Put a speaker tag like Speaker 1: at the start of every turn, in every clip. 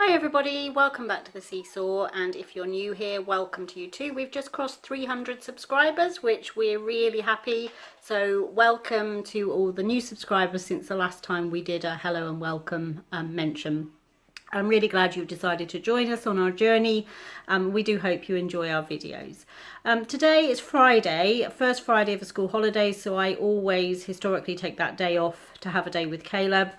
Speaker 1: Hi everybody, welcome back to the Seesaw, and if you're new here, welcome to you too. We've just crossed 300 subscribers, which we're really happy. So welcome to all the new subscribers since the last time we did a hello and welcome mention. I'm really glad you've decided to join us on our journey. We do hope you enjoy our videos. Today is Friday, first Friday of the school holidays, so I always historically take that day off to have a day with Caleb.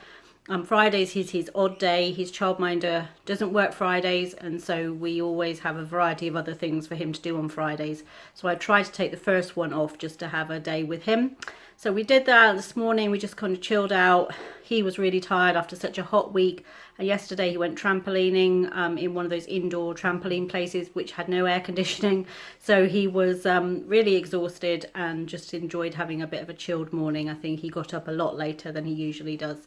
Speaker 1: Fridays is his odd day. His childminder doesn't work Fridays, and so we always have a variety of other things for him to do on Fridays. So I try to take the first one off just to have a day with him. So we did that this morning. We just kind of chilled out. He was really tired after such a hot week. And yesterday he went trampolining in one of those indoor trampoline places which had no air conditioning. So he was really exhausted and just enjoyed having a bit of a chilled morning. I think he got up a lot later than he usually does.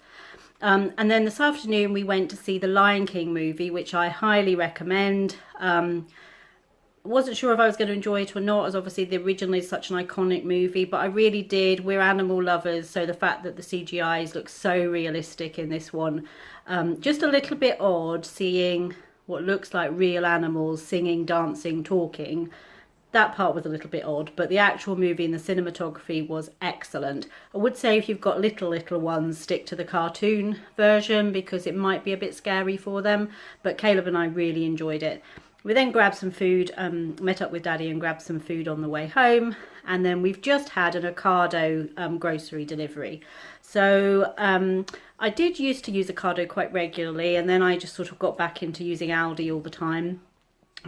Speaker 1: And then this afternoon we went to see the Lion King movie, which I highly recommend. Wasn't sure if I was going to enjoy it or not, as obviously the original is such an iconic movie, but I really did. We're animal lovers, so the fact that the CGIs look so realistic in this one, just a little bit odd seeing what looks like real animals singing, dancing, talking. That part was a little bit odd, but the actual movie and the cinematography was excellent. I would say if you've got little ones, stick to the cartoon version because it might be a bit scary for them, but Caleb and I really enjoyed it. We then grabbed some food, met up with Daddy and grabbed some food on the way home, and then we've just had an Ocado grocery delivery. So I did used to use Ocado quite regularly, and then I just sort of got back into using Aldi all the time.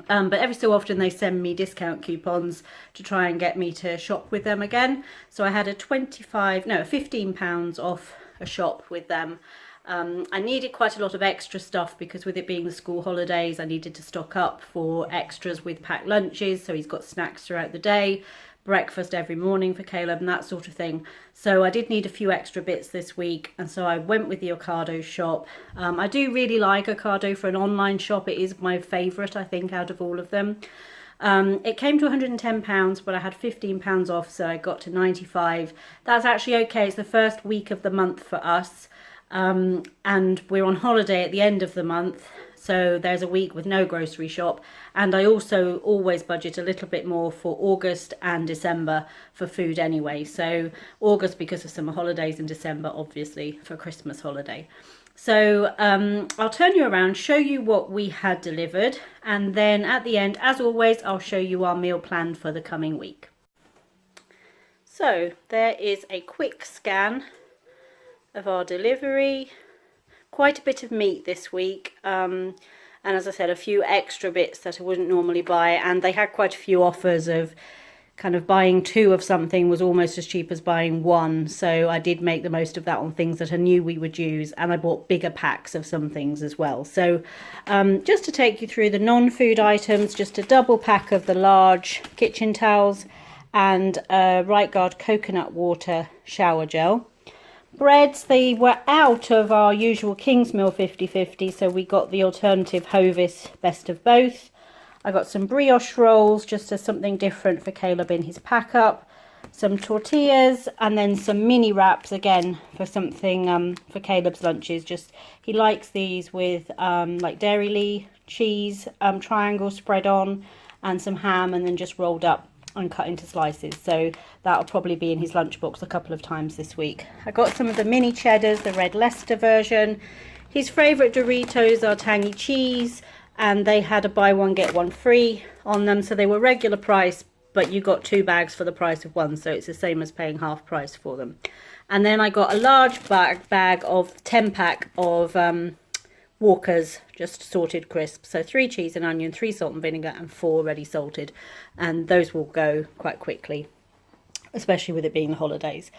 Speaker 1: But every so often they send me discount coupons to try and get me to shop with them again. So I had a £15 off a shop with them. I needed quite a lot of extra stuff because with it being the school holidays, I needed to stock up for extras with packed lunches. So he's got snacks throughout the day, breakfast every morning for Caleb and that sort of thing. So I did need a few extra bits this week, and so I went with the Ocado shop. I do really like Ocado for an online shop. It is my favourite, I think, out of all of them. It came to £110, but I had £15 off, so I got to 95. That's actually okay. It's the first week of the month for us, and we're on holiday at the end of the month. So there's a week with no grocery shop, and I also always budget a little bit more for August and December for food anyway. So August because of summer holidays, and December obviously for Christmas holiday. So I'll turn you around, show you what we had delivered, and then at the end, as always, I'll show you our meal plan for the coming week. So there is a quick scan of our delivery. Quite a bit of meat this week, and as I said, a few extra bits that I wouldn't normally buy, and they had quite a few offers of kind of buying two of something was almost as cheap as buying one, so I did make the most of that on things that I knew we would use, and I bought bigger packs of some things as well. So just to take you through the non-food items, just a double pack of the large kitchen towels and a Right Guard coconut water shower gel. Breads, they were out of our usual Kingsmill 50/50, so we got the alternative Hovis best of both. I got some brioche rolls, just as something different for Caleb in his pack up. Some tortillas, and then some mini wraps, again, for something for Caleb's lunches. Just, he likes these with like Dairy cheese, triangle spread on, and some ham, and then just rolled up and cut into slices. So that'll probably be in his lunchbox a couple of times this week. I got some of the mini cheddars, the red Leicester version. His favourite Doritos are tangy cheese, and they had a buy one get one free on them, so they were regular price, but you got 2 bags for the price of one, so it's the same as paying half price for them. And then I got a large bag of 10 pack of Walker's just sorted crisps, so 3 cheese and onion, 3 salt and vinegar, and 4 ready salted, and those will go quite quickly, especially with it being the holidays.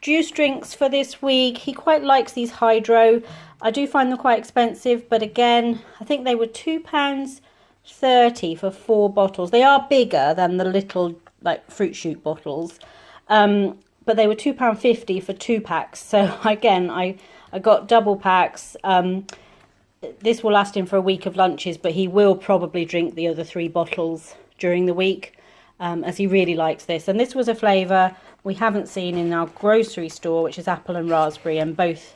Speaker 1: Juice drinks for this week, he quite likes these hydro. I do find them quite expensive, but again, I think they were £2.30 for 4 bottles. They are bigger than the little like fruit shoot bottles, but they were £2.50 for 2 packs. So again, I got double packs. This will last him for a week of lunches, but he will probably drink the other 3 bottles during the week, as he really likes this. And this was a flavour we haven't seen in our grocery store, which is apple and raspberry, and both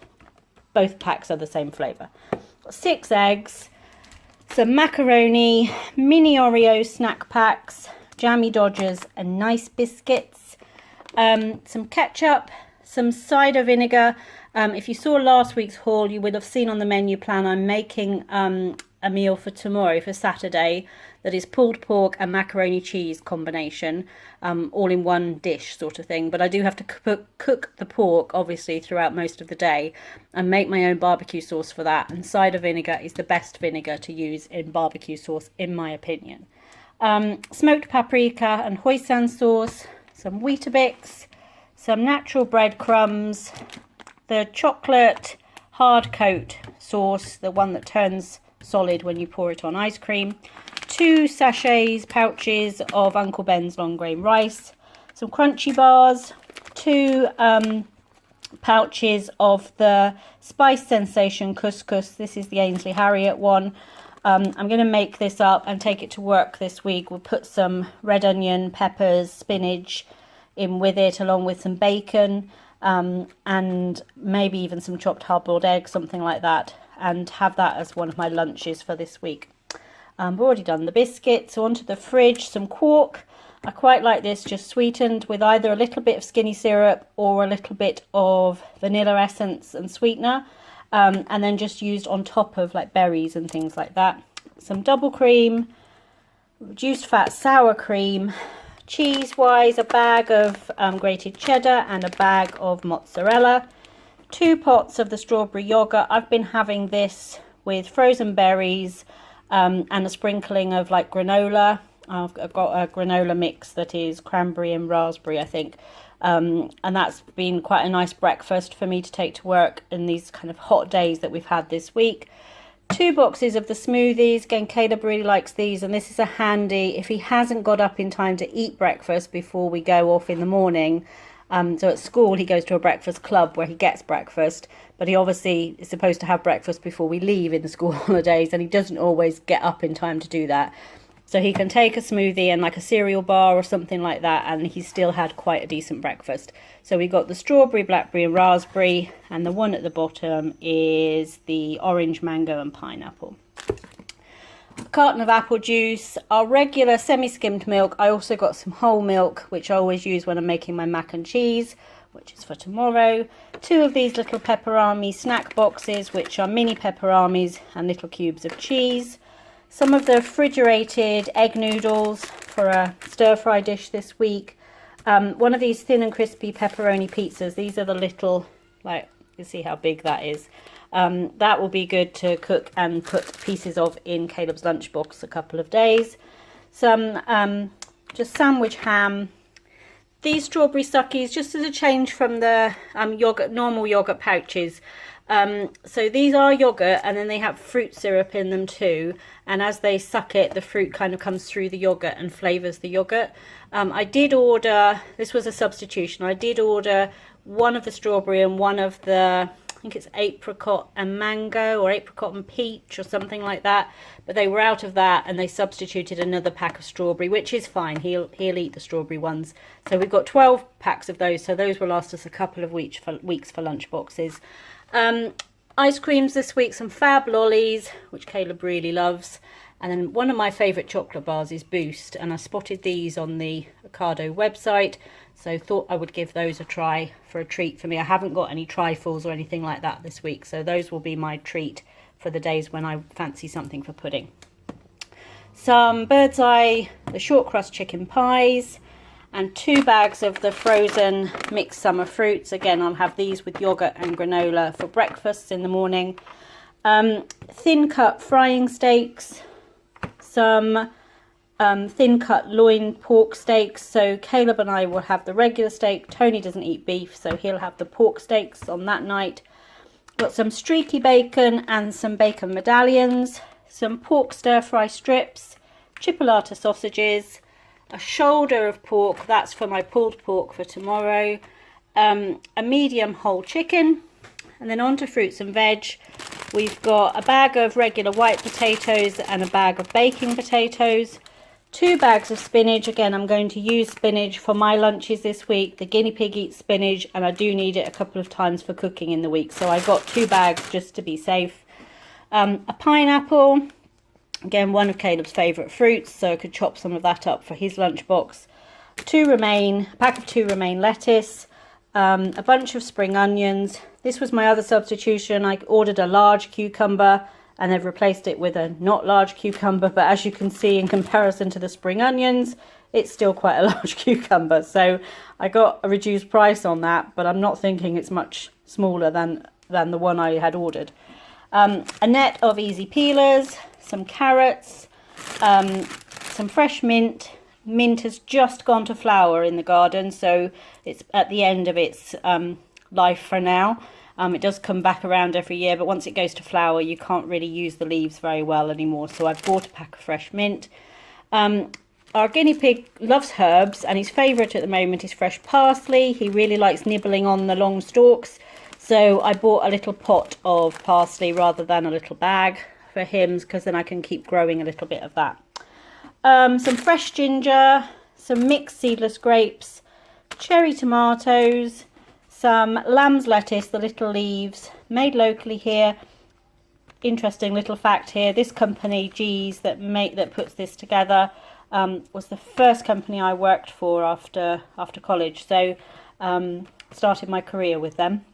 Speaker 1: packs are the same flavour. 6 eggs, some macaroni, mini Oreo snack packs, jammy Dodgers and nice biscuits, some ketchup, some cider vinegar. If you saw last week's haul, you would have seen on the menu plan I'm making a meal for tomorrow, for Saturday, that is pulled pork and macaroni cheese combination, all in one dish sort of thing. But I do have to cook the pork obviously throughout most of the day and make my own barbecue sauce for that, and cider vinegar is the best vinegar to use in barbecue sauce in my opinion. Smoked paprika and hoisin sauce, some Weetabix, some natural breadcrumbs, the chocolate hard coat sauce, the one that turns solid when you pour it on ice cream, 2 pouches of Uncle Ben's long grain rice, some crunchy bars, 2 pouches of the Spice Sensation couscous. This is the Ainsley Harriet one. I'm going to make this up and take it to work this week. We'll put some red onion, peppers, spinach in with it, along with some bacon, and maybe even some chopped hard-boiled eggs, something like that, and have that as one of my lunches for this week. I've already done the biscuits, so onto the fridge, some quark. I quite like this just sweetened with either a little bit of skinny syrup or a little bit of vanilla essence and sweetener, and then just used on top of like berries and things like that. Some double cream, reduced fat sour cream, cheese wise a bag of grated cheddar and a bag of mozzarella, 2 pots of the strawberry yogurt. I've been having this with frozen berries and a sprinkling of like granola. I've got a granola mix that is cranberry and raspberry, I think, and that's been quite a nice breakfast for me to take to work in these kind of hot days that we've had this week. 2 boxes of the smoothies. Again, Caleb really likes these, and this is a handy if he hasn't got up in time to eat breakfast before we go off in the morning. So at school he goes to a breakfast club where he gets breakfast, but he obviously is supposed to have breakfast before we leave in the school holidays, and he doesn't always get up in time to do that. So he can take a smoothie and like a cereal bar or something like that, and he's still had quite a decent breakfast. So we got the strawberry, blackberry and raspberry, and the one at the bottom is the orange, mango and pineapple. A carton of apple juice, our regular semi-skimmed milk. I also got some whole milk, which I always use when I'm making my mac and cheese, which is for tomorrow. 2 of these little pepperami snack boxes, which are mini pepperamis and little cubes of cheese. Some of the refrigerated egg noodles for a stir-fry dish this week. One of these thin and crispy pepperoni pizzas. These are the little, like, you see how big that is. That will be good to cook and put pieces of in Caleb's lunchbox a couple of days. Some just sandwich ham. These strawberry suckies, just as a change from the normal yogurt pouches. So these are yogurt, and then they have fruit syrup in them too, and as they suck it, the fruit kind of comes through the yogurt and flavours the yogurt. I did order, this was a substitution, I did order one of the strawberry and one of the, I think it's apricot and mango or apricot and peach or something like that, but they were out of that and they substituted another pack of strawberry, which is fine. He'll eat the strawberry ones. So we've got 12 packs of those, so those will last us a couple of weeks for lunch boxes. Ice creams this week, some Fab lollies, which Caleb really loves, and then one of my favourite chocolate bars is Boost, and I spotted these on the Ocado website, so thought I would give those a try for a treat for me. I haven't got any trifles or anything like that this week, so those will be my treat for the days when I fancy something for pudding. Some Bird's Eye, the short crust chicken pies, and 2 bags of the frozen mixed summer fruits. Again, I'll have these with yogurt and granola for breakfast in the morning. Thin cut frying steaks, some thin cut loin pork steaks. So Caleb and I will have the regular steak. Tony doesn't eat beef, so he'll have the pork steaks on that night. Got some streaky bacon and some bacon medallions, some pork stir fry strips, chipolata sausages, a shoulder of pork, that's for my pulled pork for tomorrow, a medium whole chicken, and then on to fruits and veg. We've got a bag of regular white potatoes and a bag of baking potatoes, 2 bags of spinach. Again, I'm going to use spinach for my lunches this week. The guinea pig eats spinach, and I do need it a couple of times for cooking in the week, so I got 2 bags just to be safe. A pineapple, again one of Caleb's favourite fruits, so I could chop some of that up for his lunchbox. A pack of 2 romaine lettuce, a bunch of spring onions. This was my other substitution. I ordered a large cucumber and they've replaced it with a not large cucumber, but as you can see in comparison to the spring onions, it's still quite a large cucumber. So I got a reduced price on that, but I'm not thinking it's much smaller than the one I had ordered. A net of easy peelers, some carrots, some fresh mint. Mint has just gone to flower in the garden, so it's at the end of its life for now. It does come back around every year, but once it goes to flower, you can't really use the leaves very well anymore. So I've bought a pack of fresh mint. Our guinea pig loves herbs, and his favourite at the moment is fresh parsley. He really likes nibbling on the long stalks. So I bought a little pot of parsley rather than a little bag for him, because then I can keep growing a little bit of that. Some fresh ginger, some mixed seedless grapes, cherry tomatoes, some lamb's lettuce, the little leaves, made locally here. Interesting little fact here, this company, G's, that puts this together, was the first company I worked for after college. So started my career with them.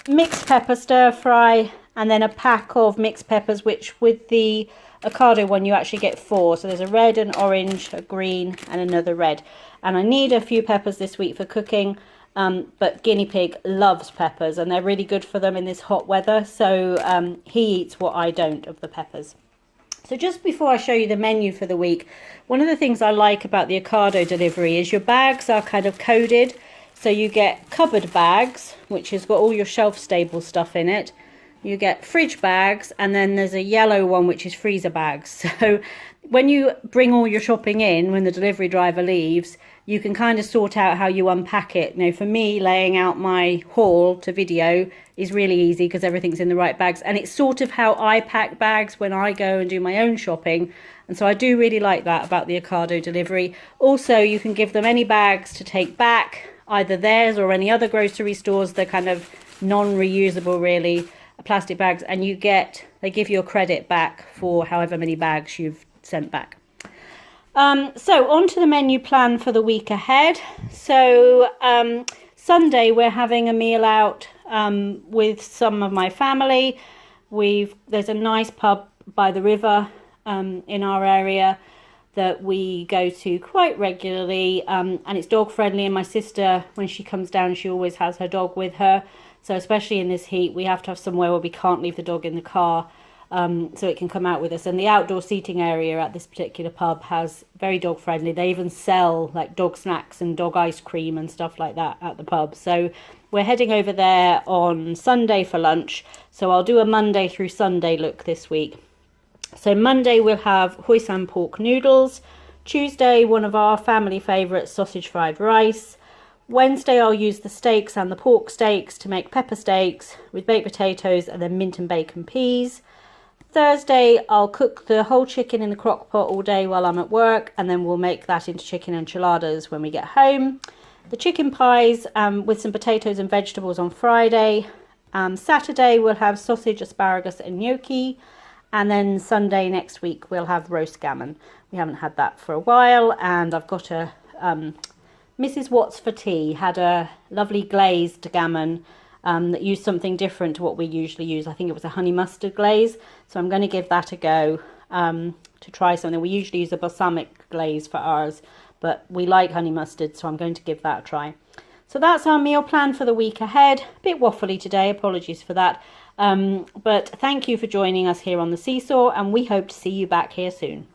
Speaker 1: Mixed pepper stir fry, and then a pack of mixed peppers, which with the avocado one you actually get 4. So there's a red, an orange, a green and another red. And I need a few peppers this week for cooking, but guinea pig loves peppers and they're really good for them in this hot weather. So he eats what I don't of the peppers. So just before I show you the menu for the week, one of the things I like about the Ocado delivery is your bags are kind of coded. So you get cupboard bags, which has got all your shelf-stable stuff in it. You get fridge bags, and then there's a yellow one, which is freezer bags. So when you bring all your shopping in, when the delivery driver leaves, you can kind of sort out how you unpack it. You know, for me, laying out my haul to video is really easy because everything's in the right bags. And it's sort of how I pack bags when I go and do my own shopping. And so I do really like that about the Ocado delivery. Also, you can give them any bags to take back, either theirs or any other grocery stores. They're kind of non-reusable, really, plastic bags, and they give you a credit back for however many bags you've sent back. So on to the menu plan for the week ahead. So Sunday we're having a meal out with some of my family. There's a nice pub by the river in our area that we go to quite regularly, and it's dog friendly, and my sister, when she comes down, she always has her dog with her. So especially in this heat, we have to have somewhere where we can't leave the dog in the car, so it can come out with us. And the outdoor seating area at this particular pub has very dog friendly. They even sell like dog snacks and dog ice cream and stuff like that at the pub. So we're heading over there on Sunday for lunch. So I'll do a Monday through Sunday look this week. So Monday we'll have hoisin pork noodles. Tuesday, one of our family favourites, sausage fried rice. Wednesday I'll use the steaks and the pork steaks to make pepper steaks with baked potatoes and then mint and bacon peas. Thursday I'll cook the whole chicken in the crock pot all day while I'm at work, and then we'll make that into chicken enchiladas when we get home. The chicken pies with some potatoes and vegetables on Friday. Saturday we'll have sausage, asparagus and gnocchi. And then Sunday next week we'll have roast gammon. We haven't had that for a while, and I've got a Mrs. Watts for tea had a lovely glazed gammon that used something different to what we usually use. I think it was a honey mustard glaze, so I'm going to give that a go to try something. We usually use a balsamic glaze for ours, but we like honey mustard, so I'm going to give that a try. So that's our meal plan for the week ahead. A bit waffly today, apologies for that. But thank you for joining us here on the Seesaw, and we hope to see you back here soon.